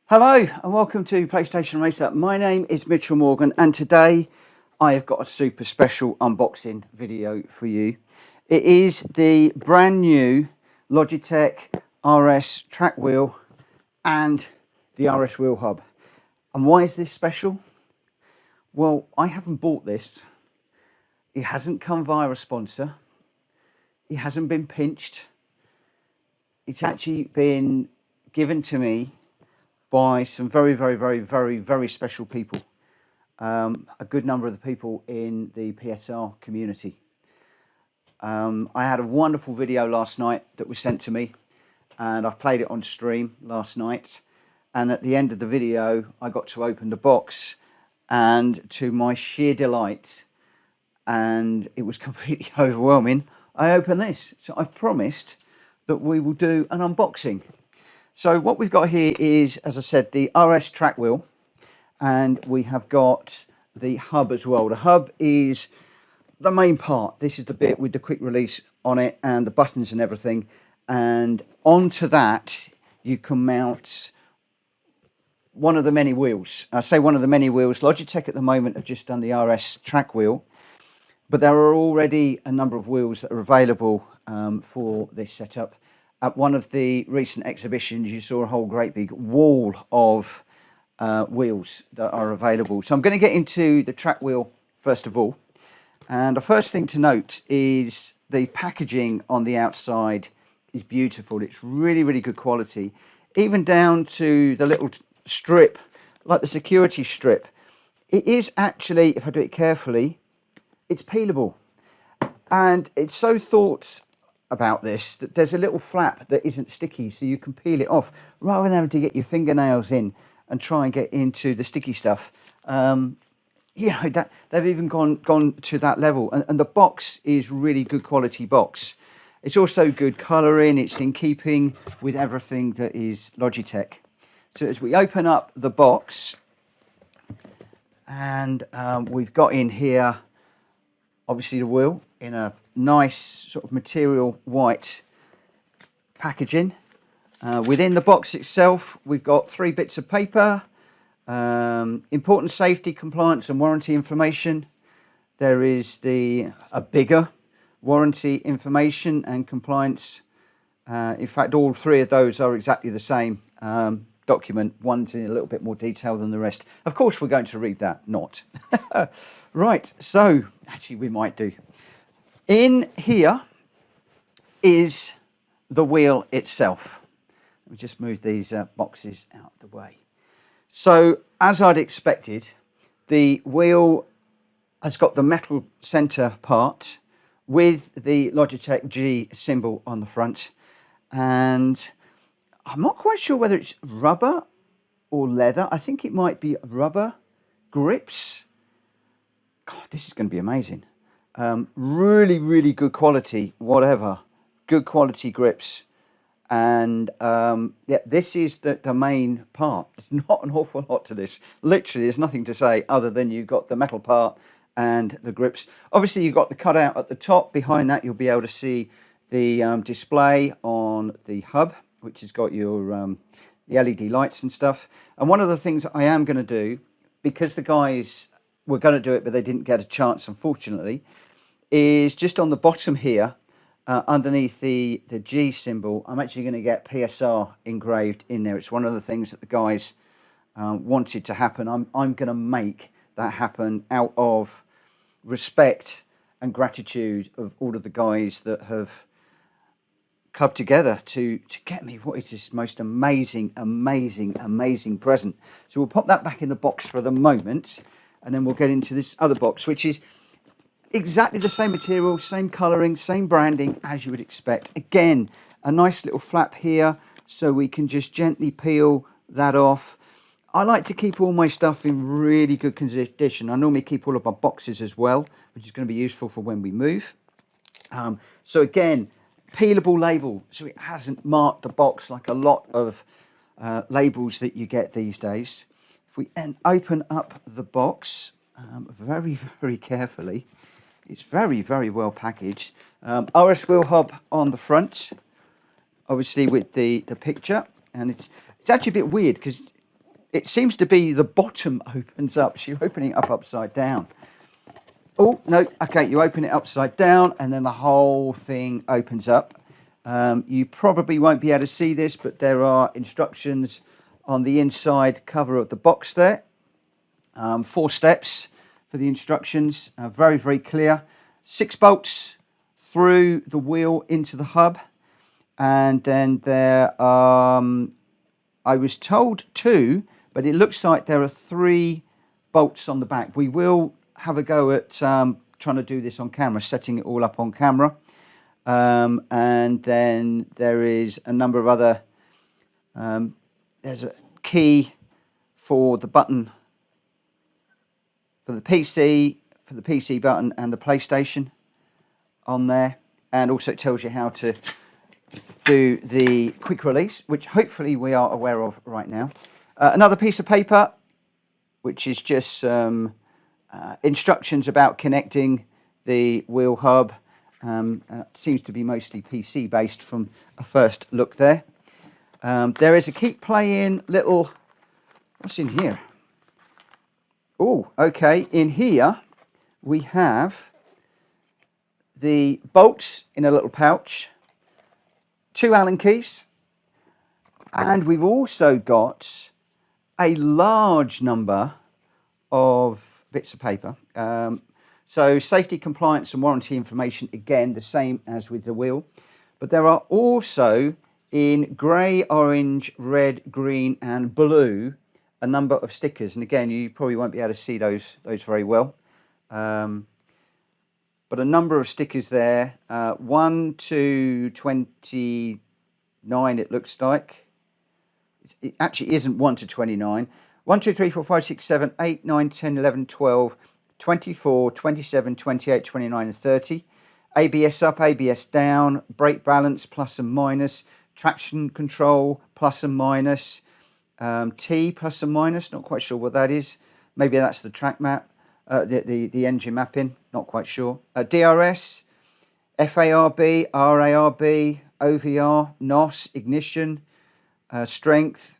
Hello and welcome to PlayStation Racer. My name is Mitchell Morgan and today I have got a super special unboxing video for you. It is the brand new Logitech RS track wheel and the RS wheel hub. And why is this special? Well, I haven't bought this. It hasn't come via a sponsor. It hasn't been pinched. It's actually been given to me by some very special people. A good number of the people in the PSR community. I had a wonderful video last night that was sent to me, and I played it on stream last night. And at the end of the video, I got to open the box, and to my sheer delight, and it was completely overwhelming, I opened this. So I've promised that we will do an unboxing. So what we've got here is, as I said, the RS track wheel, and we have got the hub as well. The hub is the main part. This is the bit with the quick release on it and the buttons and everything. And onto that, you can mount one of the many wheels. I say one of the many wheels. Logitech at the moment have just done the RS track wheel, but there are already a number of wheels that are available for this setup. At one of the recent exhibitions, you saw a whole great big wall of wheels that are available. So I'm going to get into the track wheel first of all. And the first thing to note is the packaging on the outside is beautiful. It's really good quality, even down to the little strip, like the security strip. It is actually, if I do it carefully, it's peelable. And it's so thought about this that there's a little flap that isn't sticky, so you can peel it off rather than having to get your fingernails in and try and get into the sticky stuff. You know, that they've even gone to that level, and the box is really good quality box. It's also good colouring. It's in keeping with everything that is Logitech. So as we open up the box, and we've got in here obviously the wheel in a nice sort of material white packaging. Within the box itself, we've got 3 bits of paper, important safety, compliance and warranty information. There is a bigger warranty information and compliance. In fact, all 3 of those are exactly the same document. One's in a little bit more detail than the rest. Of course, we're going to read that, not. Right, so actually we might do. In here is the wheel itself. Let me just move these boxes out of the way. So, as I'd expected, the wheel has got the metal centre part with the Logitech G symbol on the front. And I'm not quite sure whether it's rubber or leather. I think it might be rubber grips. God, this is going to be amazing. Really good quality, whatever. Good quality grips. And yeah, this is the main part. There's not an awful lot to this. Literally, there's nothing to say other than you've got the metal part and the grips. Obviously, you've got the cutout at the top. Behind that, you'll be able to see the display on the hub, which has got your the LED lights and stuff. And one of the things I am going to do, because the guys were going to do it, but they didn't get a chance, unfortunately, is just on the bottom here, underneath the G symbol, I'm actually going to get PSR engraved in there. It's one of the things that the guys wanted to happen. I'm going to make that happen out of respect and gratitude of all of the guys that have clubbed together to get me what is this most amazing present. So we'll pop that back in the box for the moment, and then we'll get into this other box, which is exactly the same material, same colouring, same branding as you would expect. Again, a nice little flap here so we can just gently peel that off. I like to keep all my stuff in really good condition. I normally keep all of my boxes as well, which is going to be useful for when we move. So again, peelable label, so it hasn't marked the box like a lot of labels that you get these days. If we open up the box very carefully, it's very well packaged. RS wheel hub on the front, obviously with the picture, and it's actually a bit weird because it seems to be the bottom opens up. So you're opening it up upside down. Oh, no, okay, you open it upside down and then the whole thing opens up. You probably won't be able to see this, but there are instructions on the inside cover of the box there. 4 steps for the instructions, very, very clear. 6 bolts through the wheel into the hub. And then there are, I was told 2, but it looks like there are 3 bolts on the back. We will have a go at trying to do this on camera, setting it all up on camera. And then there is a number of other, there's a key for the button for the PC button and the PlayStation on there. And also it tells you how to do the quick release, which hopefully we are aware of right now. Another piece of paper, which is just some instructions about connecting the wheel hub. Seems to be mostly PC based from a first look there. There is a keep playing little, what's in here? Oh, okay, in here we have the bolts in a little pouch, 2 Allen keys, and we've also got a large number of bits of paper. So safety, compliance and warranty information, again, the same as with the wheel. But there are also in grey, orange, red, green and blue, a number of stickers. And again, you probably won't be able to see those very well. But a number of stickers there. 1 to 29, it looks like. It actually isn't 1 to 29. 1, 2, 3, 4, 5, 6, 7, 8, 9, 10, 11, 12, 24, 27, 28, 29 and 30. ABS up, ABS down, brake balance plus and minus, traction control plus and minus, T plus and minus, not quite sure what that is. Maybe that's the track map, the engine mapping, not quite sure. DRS, FARB, RARB, OVR, NOS, ignition, strength,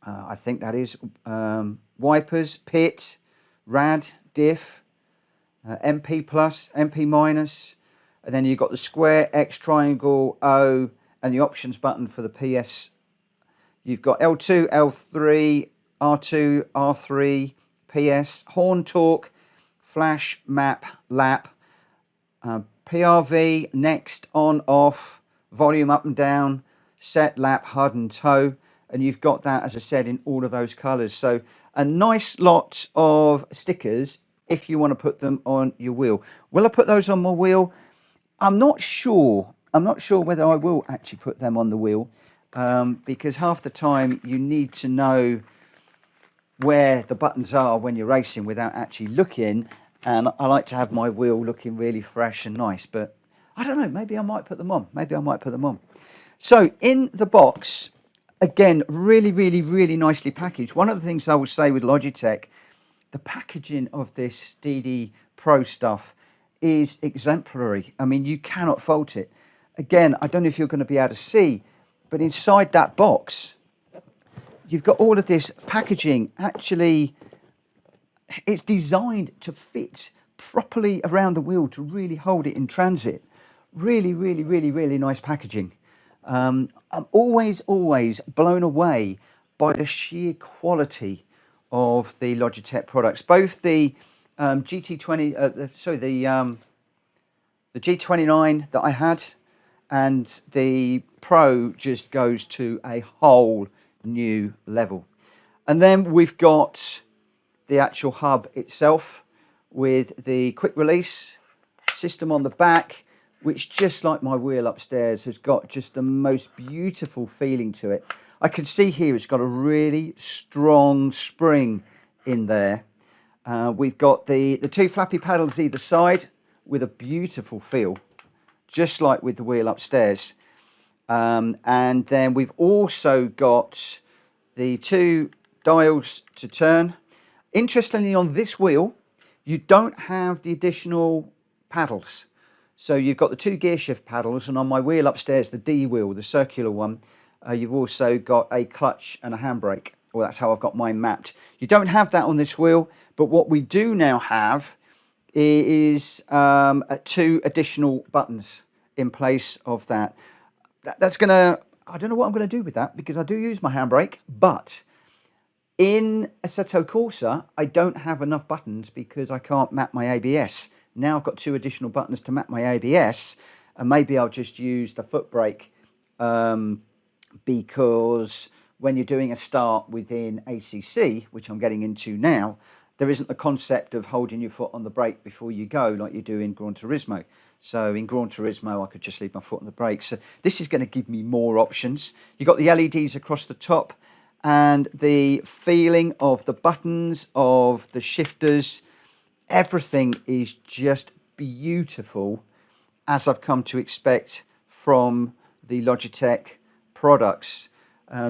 I think that is, wipers, pit, rad, diff, MP plus, MP minus, and then you've got the square, X, triangle, O, and the options button for the PS. You've got L2, L3, R2, R3, PS, horn, torque, flash, map, lap, PRV, next, on, off, volume up and down, set, lap, HUD and tow. And you've got that, as I said, in all of those colours. So a nice lot of stickers if you want to put them on your wheel. Will I put those on my wheel? I'm not sure. I'm not sure whether I will actually put them on the wheel because half the time you need to know where the buttons are when you're racing without actually looking. And I like to have my wheel looking really fresh and nice. But I don't know. Maybe I might put them on. Maybe I might put them on. So in the box, again, really, really, really nicely packaged. One of the things I would say with Logitech, the packaging of this DD Pro stuff is exemplary. I mean, you cannot fault it. Again, I don't know if you're going to be able to see, but inside that box, you've got all of this packaging. Actually, it's designed to fit properly around the wheel to really hold it in transit. Really, really, really, really nice packaging. I'm always blown away by the sheer quality of the Logitech products. Both the GT20, the G29 that I had and the Pro just goes to a whole new level. And then we've got the actual hub itself with the quick release system on the back, which, just like my wheel upstairs, has got just the most beautiful feeling to it. I can see here it's got a really strong spring in there. We've got the 2 flappy paddles either side with a beautiful feel, just like with the wheel upstairs. And then we've also got the 2 dials to turn. Interestingly, on this wheel, you don't have the additional paddles. So you've got the 2 gear shift paddles, and on my wheel upstairs, the D wheel, the circular one, you've also got a clutch and a handbrake. or that's how I've got mine mapped. You don't have that on this wheel, but what we do now have is 2 additional buttons in place of that. That's gonna, I don't know what I'm gonna do with that, because I do use my handbrake, but in Assetto Corsa, I don't have enough buttons because I can't map my ABS. Now I've got 2 additional buttons to map my ABS, and maybe I'll just use the foot brake, because when you're doing a start within ACC, which I'm getting into now, there isn't the concept of holding your foot on the brake before you go like you do in Gran Turismo. So in Gran Turismo, I could just leave my foot on the brake. So this is going to give me more options. You've got the LEDs across the top, and the feeling of the buttons, of the shifters, everything is just beautiful, as I've come to expect from the Logitech products.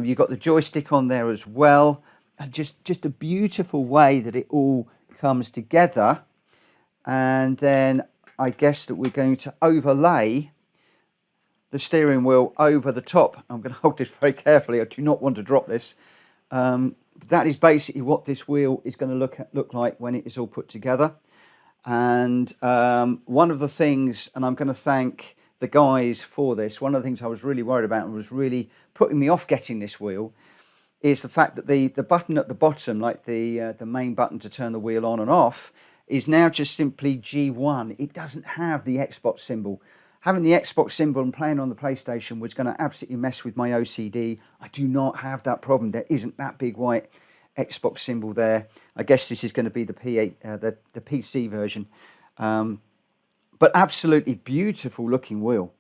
You've got the joystick on there as well, and just a beautiful way that it all comes together. And then I guess that we're going to overlay the steering wheel over the top. I'm going to hold this very carefully. I do not want to drop this. That is basically what this wheel is going to look like when it is all put together. And one of the things, and I'm going to thank the guys for this, one of the things I was really worried about and was really putting me off getting this wheel, is the fact that the button at the bottom, like the main button to turn the wheel on and off, is now just simply G1. It doesn't have the Xbox symbol. Having the Xbox symbol and playing on the PlayStation was going to absolutely mess with my OCD. I do not have that problem. There isn't that big white Xbox symbol there. I guess this is going to be the PC version. But absolutely beautiful looking wheel.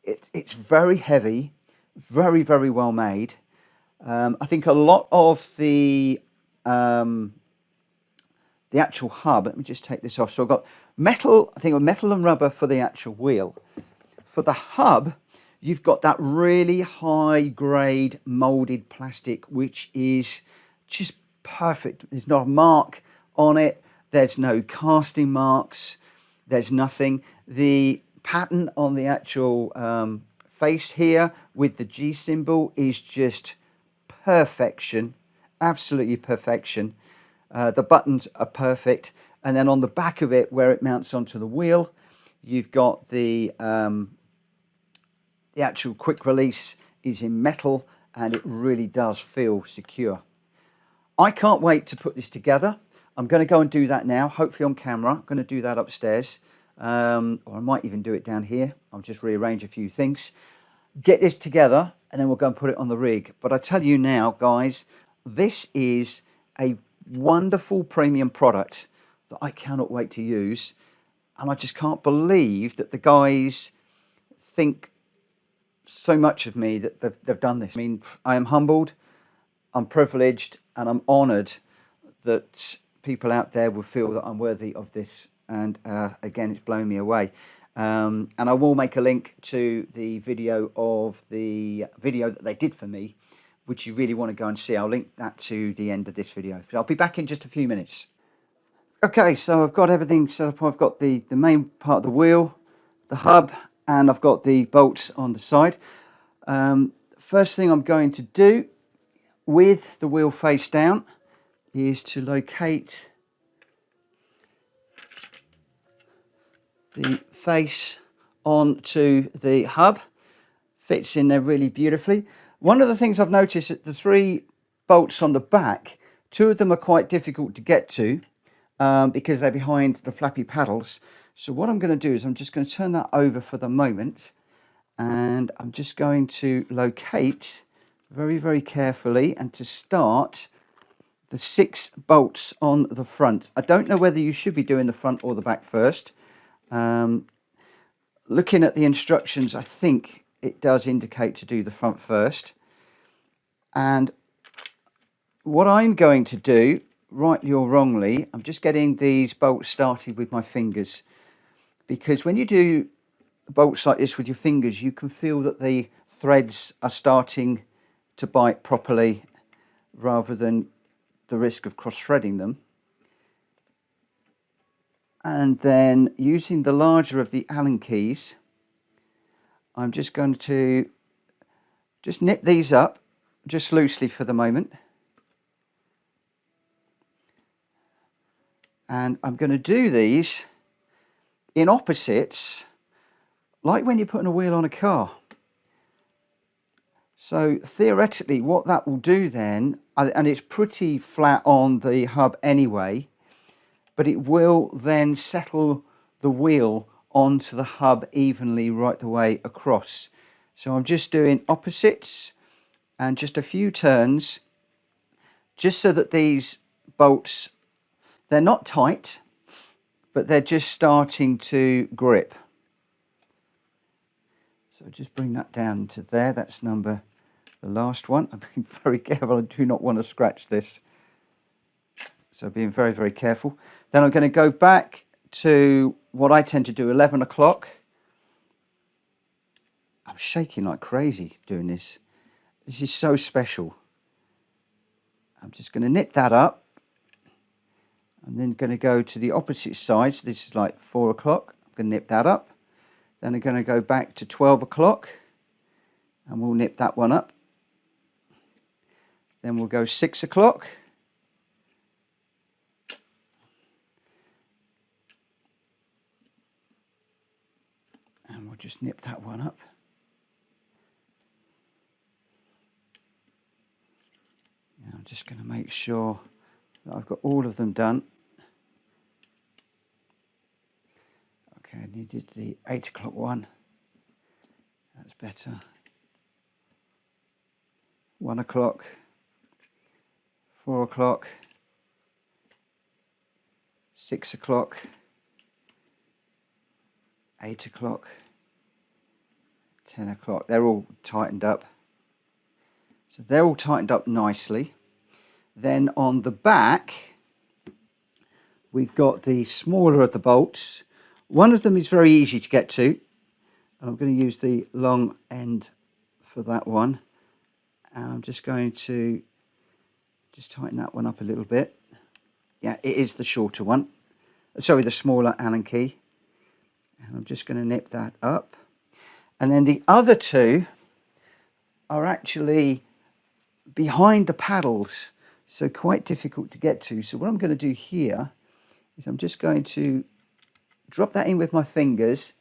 It's very heavy, very, very well made. I think a lot of the actual hub, let me just take this off. So I've got metal, I think metal and rubber for the actual wheel. For the hub, you've got that really high grade molded plastic, which is just perfect. There's not a mark on it. There's no casting marks. There's nothing. The pattern on the actual face here with the G symbol is just perfection, absolutely perfection. The buttons are perfect, and then on the back of it, where it mounts onto the wheel, you've got the actual quick release is in metal, and it really does feel secure. I can't wait to put this together. I'm going to go and do that now, hopefully on camera. I'm going to do that upstairs, or I might even do it down here. I'll just rearrange a few things, get this together, and then we'll go and put it on the rig. But I tell you now, guys, this is a wonderful premium product that I cannot wait to use, and I just can't believe that the guys think so much of me that they've done this. I mean, I am humbled, I'm privileged, and I'm honoured that people out there will feel that I'm worthy of this. And again, it's blown me away. And I will make a link to the video that they did for me, which you really want to go and see. I'll link that to the end of this video. So I'll be back in just a few minutes. Okay, so I've got everything set up. I've got the main part of the wheel, the hub, and I've got the bolts on the side. First thing I'm going to do with the wheel face down is to locate the face onto the hub. Fits in there really beautifully. One of the things I've noticed that the 3 bolts on the back, 2 of them are quite difficult to get to because they're behind the flappy paddles. So what I'm going to do is I'm just going to turn that over for the moment, and I'm just going to locate very, very carefully, and to start, the 6 bolts on the front. I don't know whether you should be doing the front or the back first. Looking at the instructions, I think it does indicate to do the front first. And what I'm going to do, rightly or wrongly, I'm just getting these bolts started with my fingers, because when you do bolts like this with your fingers, you can feel that the threads are starting to bite properly, rather than the risk of cross-threading them. And then using the larger of the Allen keys, I'm just going to just nip these up just loosely for the moment. And I'm going to do these in opposites, like when you're putting a wheel on a car. So theoretically what that will do then, and it's pretty flat on the hub anyway, but it will then settle the wheel onto the hub evenly right the way across. So I'm just doing opposites and just a few turns, just so that these bolts, they're not tight, but they're just starting to grip. So just bring that down to there. That's the last one. I'm being very careful. I do not want to scratch this. So being very, very careful. Then I'm going to go back to what I tend to do, 11 o'clock. I'm shaking like crazy doing this. This is so special. I'm just going to nip that up. I'm then going to go to the opposite side. So this is like 4 o'clock. I'm going to nip that up. Then I'm going to go back to 12 o'clock. And we'll nip that one up. Then we'll go 6 o'clock. And we'll just nip that one up. Now I'm just going to make sure that I've got all of them done. Okay, I needed the 8 o'clock one. That's better. 1 o'clock. 4 o'clock. 6 o'clock. 8 o'clock. 10 o'clock. They're all tightened up. So they're all tightened up nicely. Then on the back, we've got the smaller of the bolts. One of them is very easy to get to. And I'm going to use the long end for that one. And I'm just going to just tighten that one up a little bit. Yeah, it is the shorter one. Sorry, the smaller Allen key. And I'm just going to nip that up. And then the other two are actually behind the paddles, so quite difficult to get to. So what I'm going to do here is I'm just going to drop that in with my fingers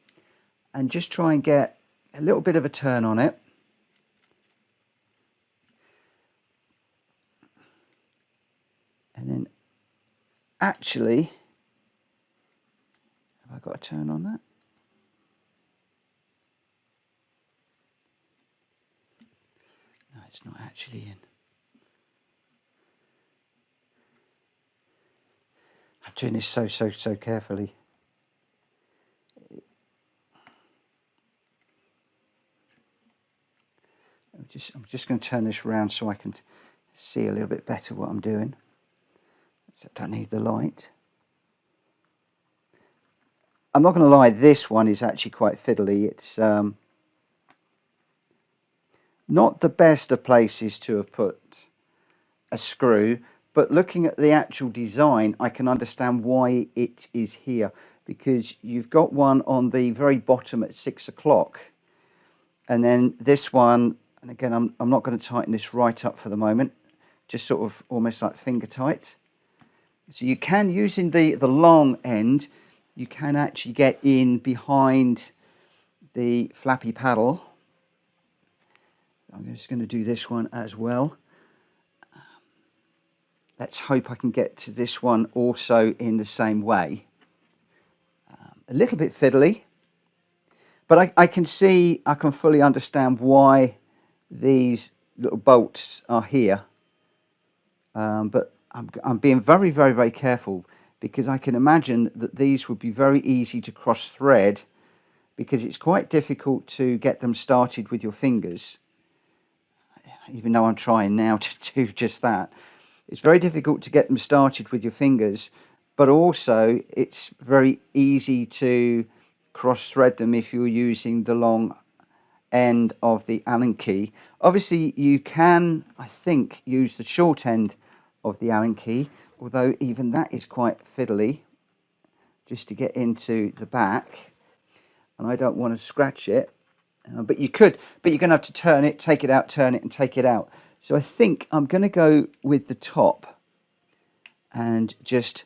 and just try and get a little bit of a turn on it. And then actually, have I got a turn on that? No, it's not actually in. I'm doing this so carefully. I'm just going to turn this around so I can see a little bit better what I'm doing. Except I need the light. I'm not going to lie, this one is actually quite fiddly. It's not the best of places to have put a screw, but looking at the actual design, I can understand why it is here, because you've got one on the very bottom at 6 o'clock, and then this one, and again, I'm not going to tighten this right up for the moment, just sort of almost like finger tight. So you can, using the long end, you can actually get in behind the flappy paddle. I'm just going to do this one as well. Let's hope I can get to this one also in the same way. A little bit fiddly, but I can see, I can fully understand why these little bolts are here. But I'm being very careful, because I can imagine that these would be very easy to cross thread, because it's quite difficult to get them started with your fingers. Even though I'm trying now to do just that. It's very difficult to get them started with your fingers, but also it's very easy to cross thread them if you're using the long end of the Allen key. Obviously you can, I think, use the short end of the Allen key, although even that is quite fiddly, just to get into the back, and I don't want to scratch it. But you could, but you're going to have to turn it, take it out, turn it and take it out. So I think I'm going to go with the top and just,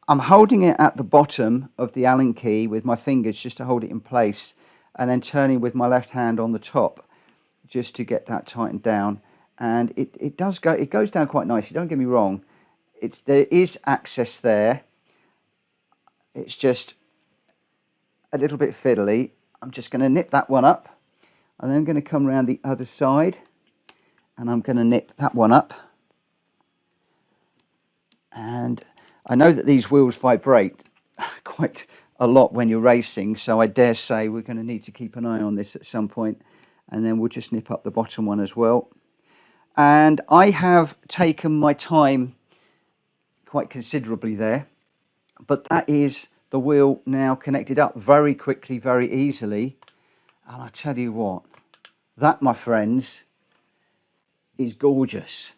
I'm holding it at the bottom of the Allen key with my fingers just to hold it in place, and then turning with my left hand on the top just to get that tightened down. And it goes down quite nicely, don't get me wrong. There is access there. It's just a little bit fiddly. I'm just going to nip that one up, and then I'm going to come around the other side, and I'm going to nip that one up. And I know that these wheels vibrate quite a lot when you're racing, so I dare say we're going to need to keep an eye on this at some point. And then we'll just nip up the bottom one as well. And I have taken my time quite considerably there, but that is the wheel now connected up very quickly, very easily. And I tell you what, that, my friends, is gorgeous.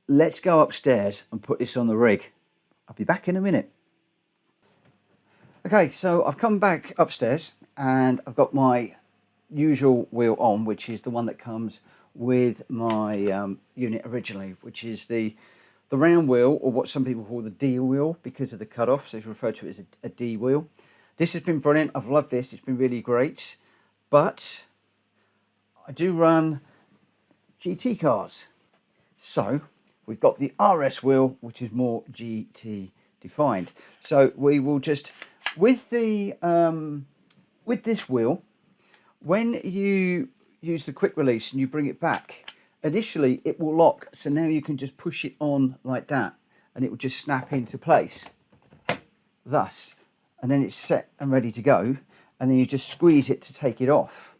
Let's go upstairs and put this on the rig. I'll be back in a minute. Okay, so I've come back upstairs and I've got my usual wheel on, which is the one that comes with my unit originally, which is the round wheel, or what some people call the D wheel because of the cutoff, so it's referred to as a D wheel. This has been brilliant. I've loved this. It's been really great. But I do run GT cars. So we've got the RS wheel, which is more GT defined. So we will just, with this wheel, when you use the quick release and you bring it back, initially it will lock. So now you can just push it on like that and it will just snap into place. Thus. And then it's set and ready to go. And then you just squeeze it to take it off.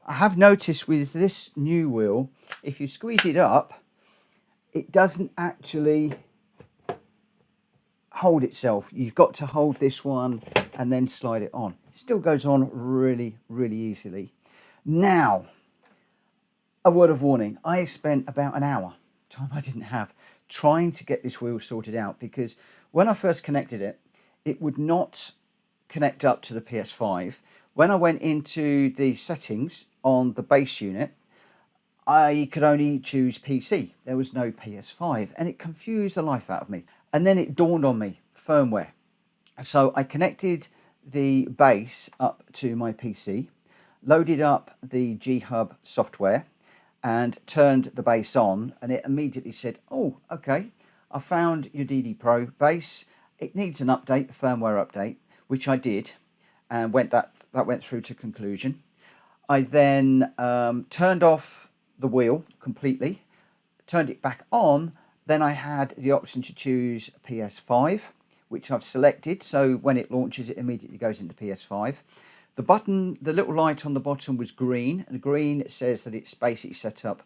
I have noticed with this new wheel, if you squeeze it up, it doesn't actually hold itself. You've got to hold this one and then slide it on. It still goes on really, really easily. Now, a word of warning. I spent about an hour, time I didn't have, trying to get this wheel sorted out, because when I first connected it, it would not connect up to the PS5. When I went into the settings on the base unit, I could only choose PC. There was no PS5, and it confused the life out of me. And then it dawned on me, firmware. So I connected the base up to my PC, loaded up the G-Hub software, and turned the base on, and it immediately said, oh, okay, I found your DD Pro base. It needs an update, a firmware update, which I did, and that went through to conclusion. I then turned off the wheel completely, turned it back on. Then I had the option to choose PS5, which I've selected. So when it launches, it immediately goes into PS5. The button, the little light on the bottom was green. And the green says that it's basically set up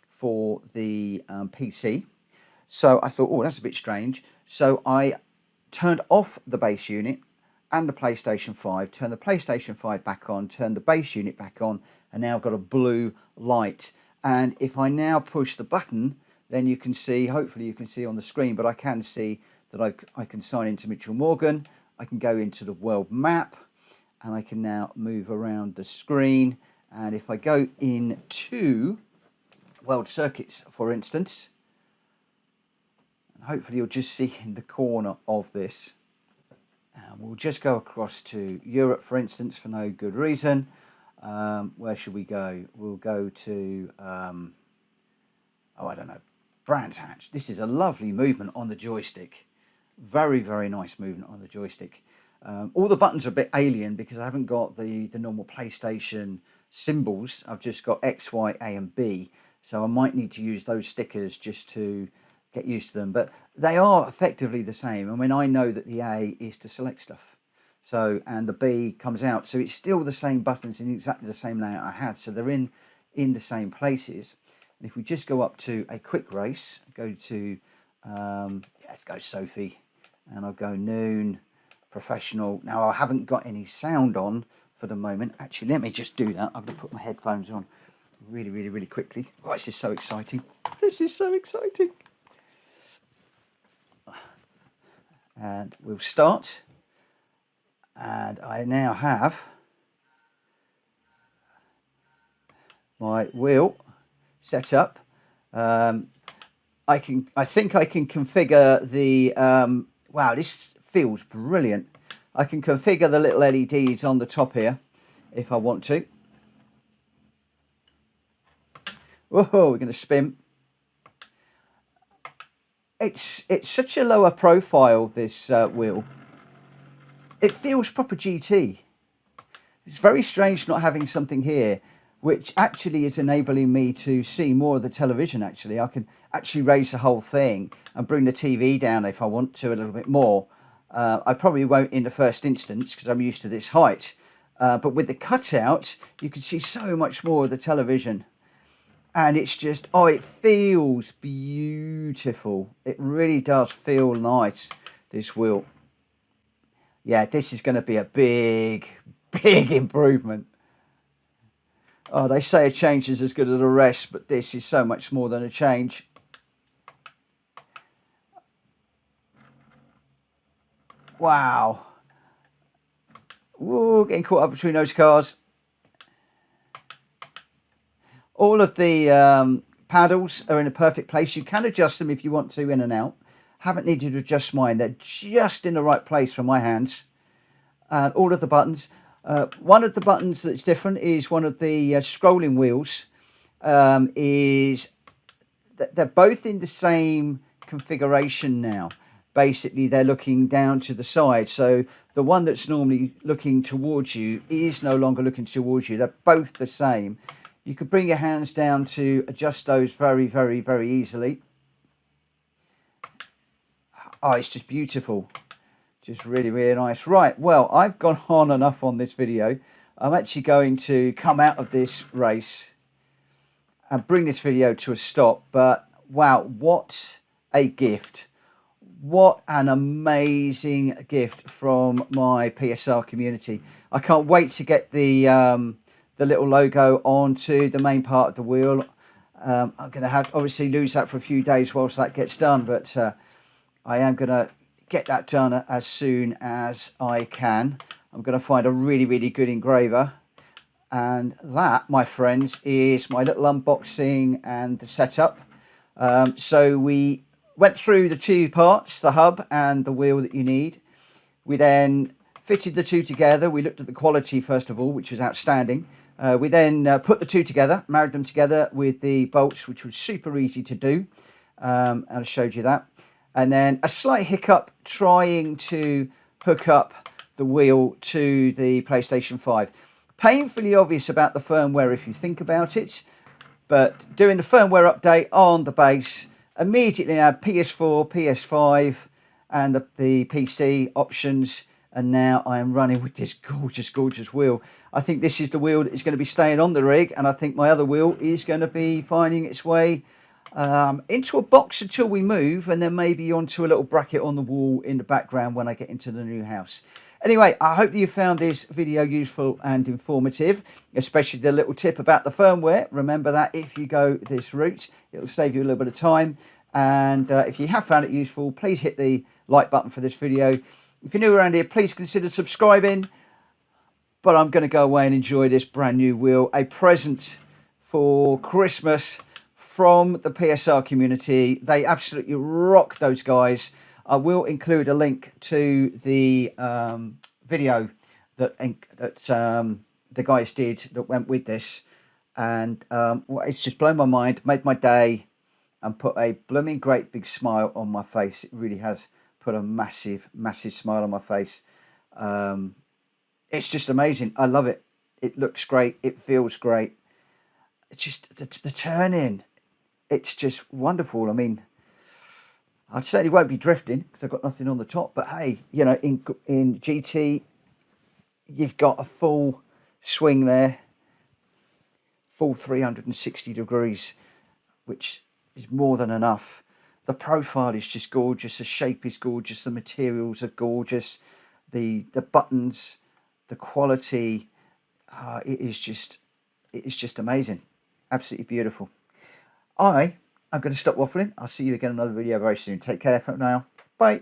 for the PC. So I thought, oh, that's a bit strange. So I turned off the base unit and the PlayStation 5, turned the PlayStation 5 back on, turned the base unit back on, and now I've got a blue light. And if I now push the button, then you can see, hopefully you can see on the screen, but I can see that I can sign into Mitchell Morgan. I can go into the world map, and I can now move around the screen. And if I go into world circuits, for instance, and hopefully you'll just see in the corner of this, we'll just go across to Europe, for instance, for no good reason. Where should we go? We'll go to, oh, I don't know, Brands Hatch. This is a lovely movement on the joystick. Very, very nice movement on the joystick. All the buttons are a bit alien because I haven't got the normal PlayStation symbols. I've just got X, Y, A and B. So I might need to use those stickers just to get used to them. But they are effectively the same. I mean, I know that the A is to select stuff. So, and the B comes out. So it's still the same buttons in exactly the same layout I had. So they're in the same places. And if we just go up to a quick race, go to, let's go Sophie. And I'll go noon, professional. Now, I haven't got any sound on for the moment. Actually, let me just do that. I'm going to put my headphones on really, really, really quickly. Oh, this is so exciting. This is so exciting. And we'll start. And I now have my wheel set up. I think I can configure the wow, this feels brilliant. I can configure the little LEDs on the top here if I want to. Whoa, we're going to spin. It's such a lower profile, this wheel. It feels proper GT. It's very strange not having something here, which actually is enabling me to see more of the television. Actually, I can actually raise the whole thing and bring the TV down if I want to a little bit more. I probably won't in the first instance because I'm used to this height. But with the cutout, you can see so much more of the television. And it's just, oh, it feels beautiful. It really does feel nice, this wheel. Yeah, this is going to be a big improvement. Oh, they say a change is as good as a rest, but this is so much more than a change. Wow. Whoa, getting caught up between those cars. All of the paddles are in a perfect place. You can adjust them if you want to, in and out. Haven't needed to adjust mine. They're just in the right place for my hands. And all of the buttons. One of the buttons that's different is one of the scrolling wheels. They're both in the same configuration now. Basically, they're looking down to the side. So the one that's normally looking towards you is no longer looking towards you. They're both the same. You can bring your hands down to adjust those very, very, very easily. Oh, it's just beautiful. Just really, really nice. Right, well, I've gone on enough on this video. I'm actually going to come out of this race and bring this video to a stop. But, wow, what a gift. What an amazing gift from my PSR community. I can't wait to get the little logo onto the main part of the wheel. I'm going to have obviously lose that for a few days whilst that gets done, but I am going to get that done as soon as I can. I'm going to find a really, really good engraver. And that, my friends, is my little unboxing and the setup. So we went through the two parts, the hub and the wheel that you need. We then fitted the two together. We looked at the quality first of all, which was outstanding. We then put the two together, married them together with the bolts, which was super easy to do. And I showed you that. And then a slight hiccup trying to hook up the wheel to the PlayStation 5. Painfully obvious about the firmware if you think about it. But doing the firmware update on the base, immediately had PS4, PS5 and the PC options. And now I am running with this gorgeous, gorgeous wheel. I think this is the wheel that is going to be staying on the rig. And I think my other wheel is going to be finding its way into a box until we move. And then maybe onto a little bracket on the wall in the background when I get into the new house. Anyway, I hope that you found this video useful and informative. Especially the little tip about the firmware. Remember that if you go this route, it'll save you a little bit of time. And if you have found it useful, please hit the like button for this video. If you're new around here, please consider subscribing. But I'm going to go away and enjoy this brand new wheel. A present for Christmas from the PSR community. They absolutely rock, those guys. I will include a link to the video that the guys did that went with this. And it's just blown my mind, made my day, and put a blooming great big smile on my face. It really has put a massive, massive smile on my face. It's just amazing. I love it. It looks great. It feels great. It's just the turn-in. It's just wonderful. I mean, I certainly won't be drifting because I've got nothing on the top. But hey, you know, in GT, you've got a full swing there, full 360 degrees, which is more than enough. The profile is just gorgeous. The shape is gorgeous. The materials are gorgeous. The buttons, the quality, it is just amazing. Absolutely beautiful. I'm going to stop waffling. I'll see you again in another video very soon. Take care for now. Bye.